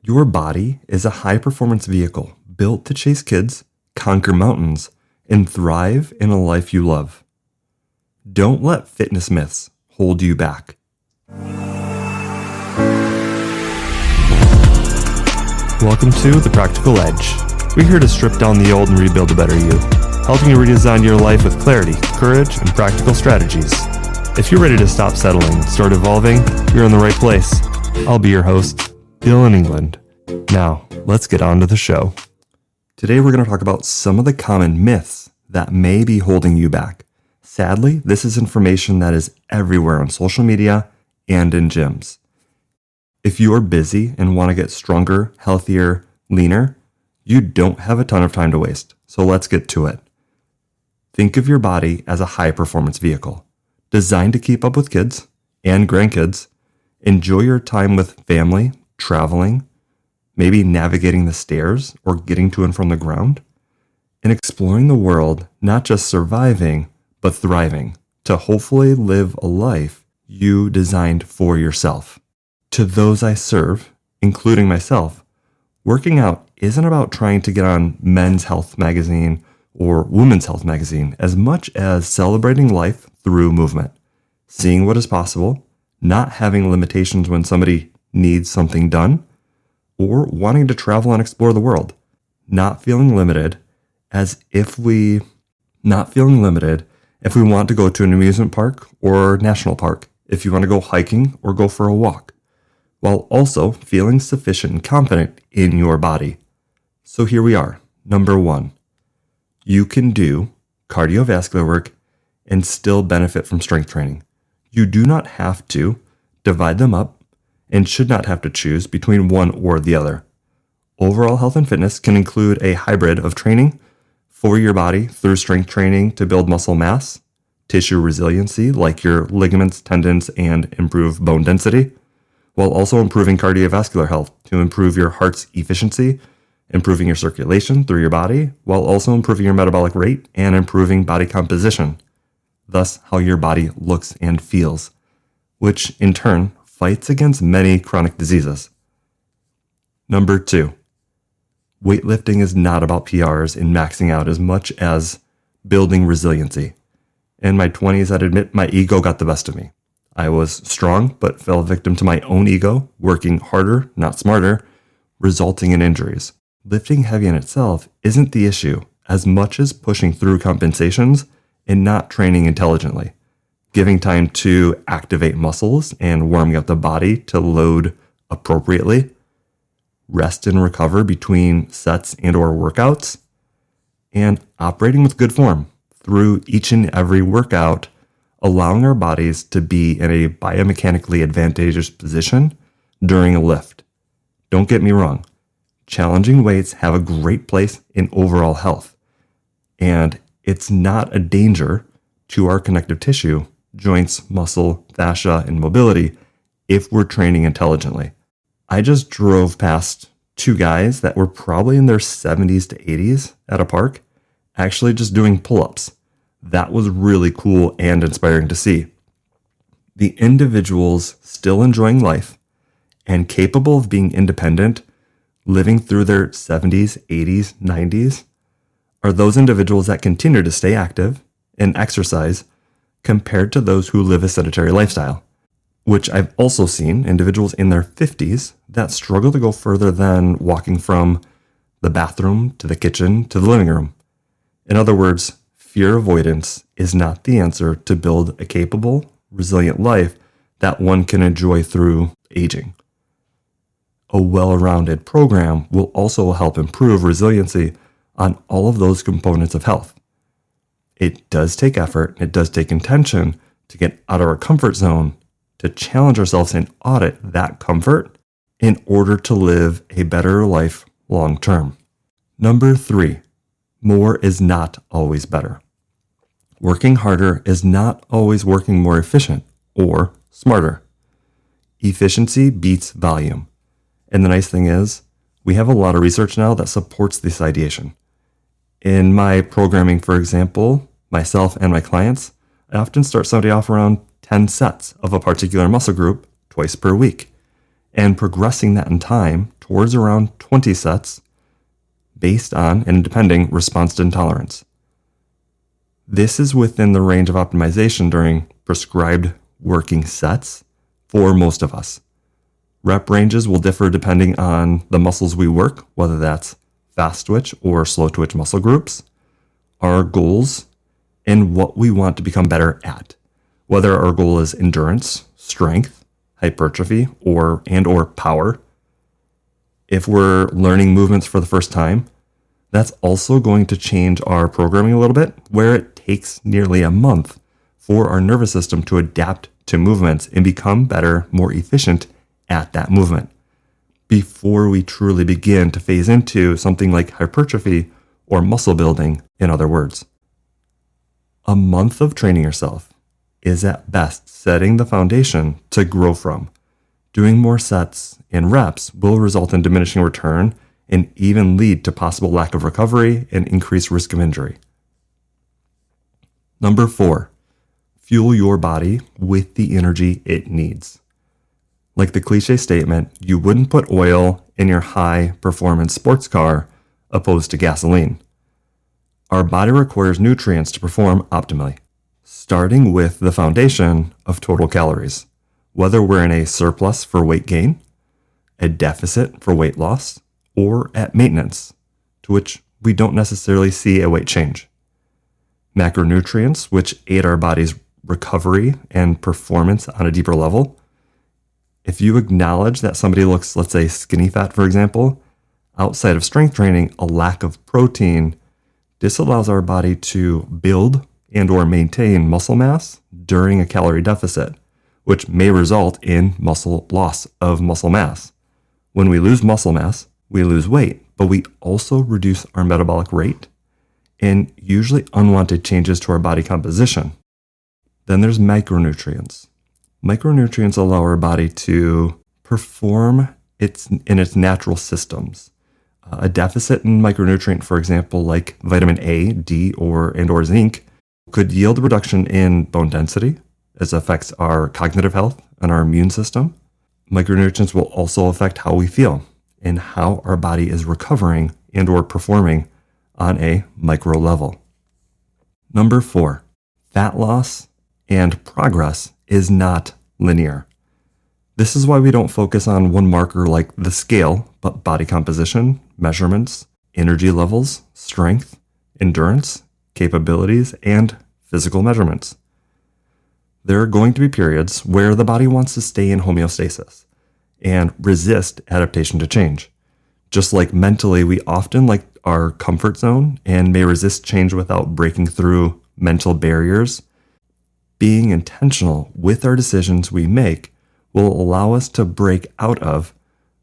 Your body is a high-performance vehicle built to chase kids, conquer mountains, and thrive in a life you love. Don't let fitness myths hold you back. Welcome to The Practical Edge. We're here to strip down the old and rebuild a better you, helping you redesign your life with clarity, courage, and practical strategies. If you're ready to stop settling and start evolving, you're in the right place. I'll be your host, Bill in England. Now, let's get on to the show. Today we're going to talk about some of the common myths that may be holding you back. Sadly, this is information that is everywhere on social media and in gyms. If you are busy and want to get stronger, healthier, leaner, you don't have a ton of time to waste. So let's get to it. Think of your body as a high-performance vehicle, designed to keep up with kids and grandkids. Enjoy your time with family, traveling, maybe navigating the stairs or getting to and from the ground, and exploring the world, not just surviving, but thriving, to hopefully live a life you designed for yourself. To those I serve, including myself, working out isn't about trying to get on Men's Health magazine or Women's Health magazine as much as celebrating life through movement, seeing what is possible, not having limitations when somebody needs something done, or wanting to travel and explore the world, not feeling limited if we want to go to an amusement park or national park, if you want to go hiking or go for a walk, while also feeling sufficient and confident in your body. So here we are. Number 1, you can do cardiovascular work and still benefit from strength training. You do not have to divide them up and should not have to choose between one or the other. Overall health and fitness can include a hybrid of training for your body through strength training to build muscle mass, tissue resiliency like your ligaments, tendons, and improve bone density, while also improving cardiovascular health to improve your heart's efficiency, improving your circulation through your body, while also improving your metabolic rate and improving body composition, thus how your body looks and feels, which in turn fights against many chronic diseases. Number 2, weightlifting is not about PRs and maxing out as much as building resiliency. In my 20s, I'd admit my ego got the best of me. I was strong, but fell victim to my own ego, working harder, not smarter, resulting in injuries. Lifting heavy in itself isn't the issue as much as pushing through compensations and not training intelligently, giving time to activate muscles and warming up the body to load appropriately, rest and recover between sets and or workouts, and operating with good form through each and every workout, allowing our bodies to be in a biomechanically advantageous position during a lift. Don't get me wrong, challenging weights have a great place in overall health, and it's not a danger to our connective tissue, joints, muscle, fascia, and mobility if we're training intelligently. I just drove past 2 guys that were probably in their 70s to 80s at a park, actually just doing pull-ups. That was really cool and inspiring to see. The individuals still enjoying life and capable of being independent, living through their 70s, 80s, 90s, are those individuals that continue to stay active and exercise compared to those who live a sedentary lifestyle, which I've also seen individuals in their 50s that struggle to go further than walking from the bathroom to the kitchen to the living room. In other words, fear avoidance is not the answer to build a capable, resilient life that one can enjoy through aging. A well-rounded program will also help improve resiliency on all of those components of health. It does take effort, it does take intention to get out of our comfort zone, to challenge ourselves and audit that comfort in order to live a better life long term. Number 3, more is not always better. Working harder is not always working more efficient or smarter. Efficiency beats volume. And the nice thing is, we have a lot of research now that supports this ideation. In my programming, for example, myself and my clients, I often start somebody off around 10 sets of a particular muscle group twice per week. and progressing that in time towards around 20 sets based on and depending response to intolerance. This is within the range of optimization during prescribed working sets for most of us. Rep ranges will differ depending on the muscles we work, whether that's fast twitch or slow twitch muscle groups, our goals, and what we want to become better at, whether our goal is endurance, strength, hypertrophy, or power. If we're learning movements for the first time, that's also going to change our programming a little bit, where it takes nearly a month for our nervous system to adapt to movements and become better, more efficient at that movement before we truly begin to phase into something like hypertrophy or muscle building, in other words. A month of training yourself is at best setting the foundation to grow from. Doing more sets and reps will result in diminishing return and even lead to possible lack of recovery and increased risk of injury. Number 4, fuel your body with the energy it needs. Like the cliche statement, you wouldn't put oil in your high-performance sports car opposed to gasoline. Our body requires nutrients to perform optimally, starting with the foundation of total calories, whether we're in a surplus for weight gain, a deficit for weight loss, or at maintenance, to which we don't necessarily see a weight change. Macronutrients, which aid our body's recovery and performance on a deeper level. If you acknowledge that somebody looks, let's say, skinny fat, for example, outside of strength training, a lack of protein disallows our body to build and or maintain muscle mass during a calorie deficit, which may result in muscle loss of muscle mass. When we lose muscle mass, we lose weight, but we also reduce our metabolic rate and usually unwanted changes to our body composition. Then there's micronutrients. Micronutrients allow our body to perform in its natural systems. A deficit in micronutrient, for example, like vitamin A, D, or zinc, could yield a reduction in bone density, as it affects our cognitive health and our immune system. Micronutrients will also affect how we feel and how our body is recovering and or performing on a micro level. Number 4, fat loss and progress is not linear. This is why we don't focus on one marker like the scale, but body composition, measurements, energy levels, strength, endurance, capabilities, and physical measurements. There are going to be periods where the body wants to stay in homeostasis and resist adaptation to change. Just like mentally, we often like our comfort zone and may resist change without breaking through mental barriers. Being intentional with our decisions we make will allow us to break out of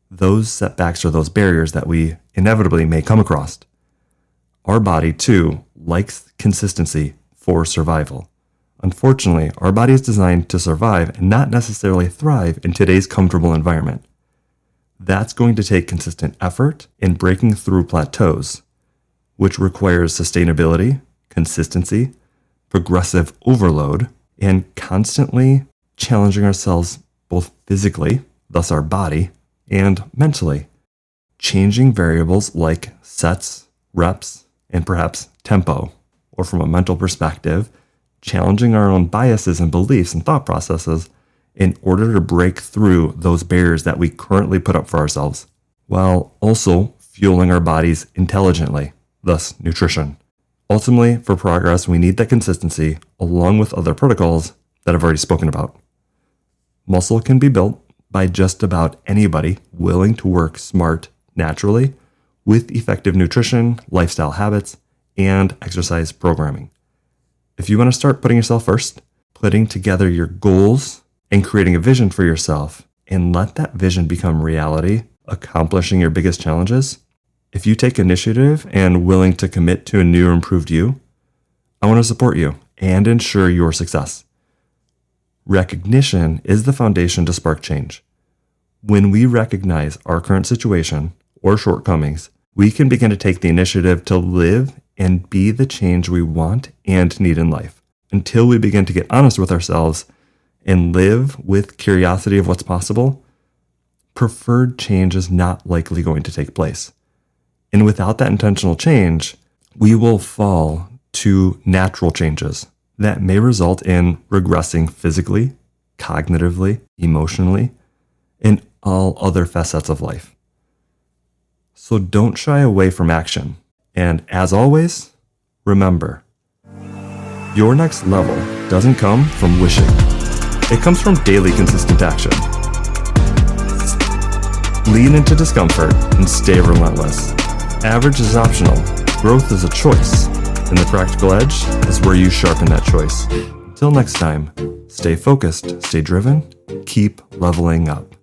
those setbacks or those barriers that we inevitably may come across. Our body, too, likes consistency for survival. Unfortunately, our body is designed to survive and not necessarily thrive in today's comfortable environment. That's going to take consistent effort in breaking through plateaus, which requires sustainability, consistency, progressive overload, and constantly challenging ourselves both physically, thus our body, and mentally. Changing variables like sets, reps, and perhaps tempo, or from a mental perspective, challenging our own biases and beliefs and thought processes in order to break through those barriers that we currently put up for ourselves, while also fueling our bodies intelligently, thus nutrition. Ultimately, for progress, we need that consistency along with other protocols that I've already spoken about. Muscle can be built by just about anybody willing to work smart naturally with effective nutrition, lifestyle habits, and exercise programming. If you want to start putting yourself first, putting together your goals and creating a vision for yourself, and let that vision become reality, accomplishing your biggest challenges, if you take initiative and willing to commit to a new or improved you, I want to support you and ensure your success. Recognition is the foundation to spark change. When we recognize our current situation or shortcomings, we can begin to take the initiative to live and be the change we want and need in life. Until we begin to get honest with ourselves and live with curiosity of what's possible, preferred change is not likely going to take place. And without that intentional change, we will fall to natural changes that may result in regressing physically, cognitively, emotionally, and all other facets of life. So don't shy away from action. And as always, remember, your next level doesn't come from wishing. It comes from daily consistent action. Lean into discomfort and stay relentless. Average is optional. Growth is a choice. And the practical edge is where you sharpen that choice. Until next time, stay focused, stay driven, keep leveling up.